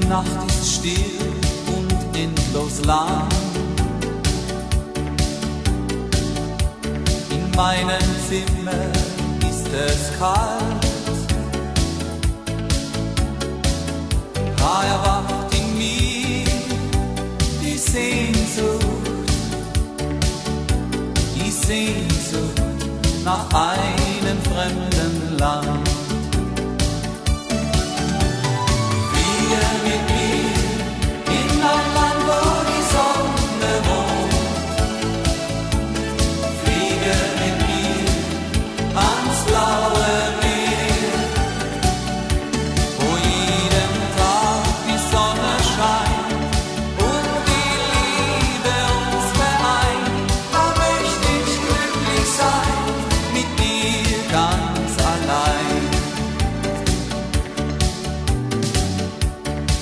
Nacht ist still und endlos lang. In meinem Zimmer ist es kalt. Da erwacht in mir die Sehnsucht nach einem fremden Land. Fliege mit mir in ein Land, wo die Sonne wohnt. Fliege mit mir ans blaue Meer, wo jeden Tag die Sonne scheint und die Liebe uns vereint. Da möchte ich glücklich sein, mit dir ganz allein.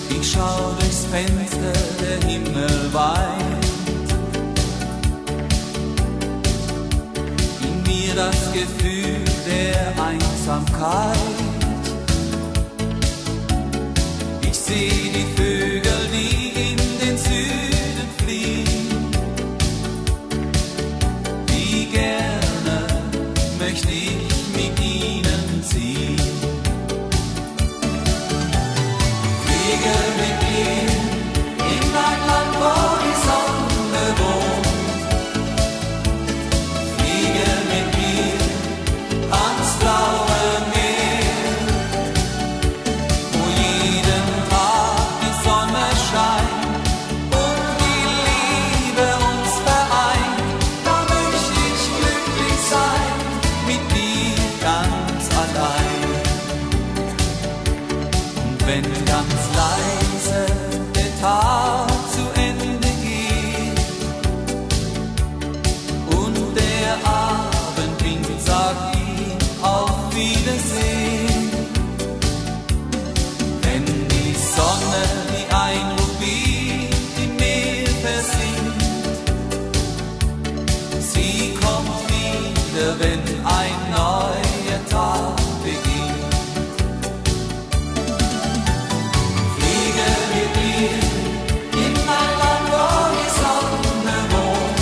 Ich schau durchs Fenster, der Himmel weint. In mir das Gefühl der Einsamkeit. Ich seh die Vögel, die in den Süden fliehen. Wie gerne möchte ich mit ihnen ziehen. Fliege mit mir in ein Land, wo die Sonne wohnt. Fliege mit mir ans blaue Meer, wo jeden Tag die Sonne scheint und die Liebe uns vereint. Da möchte ich glücklich sein, mit dir ganz allein. Und wenn ganz leise der Tag zu Ende geht und der Abend winkt, sag ich auf Wiedersehen. Wenn die Sonne wie ein Rubin im Meer versinkt, sie kommt wieder, wenn ein neuer Tag beginnt. Fliege mit mir in ein Land, wo die Sonne wohnt.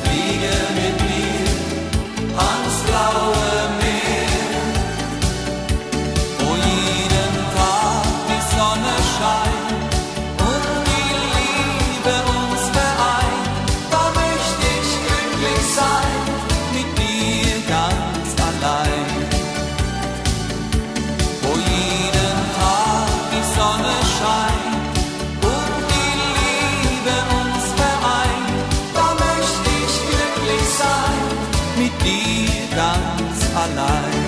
Fliege mit mir ans blaue Meer, wo jeden Tag die Sonne scheint und die Liebe uns vereint. Da möchte ich glücklich sein, mit dir ganz allein. Wo jeden Tag die Sonne scheint und die Liebe uns vereint. Da möchte ich glücklich sein, mit dir ganz allein.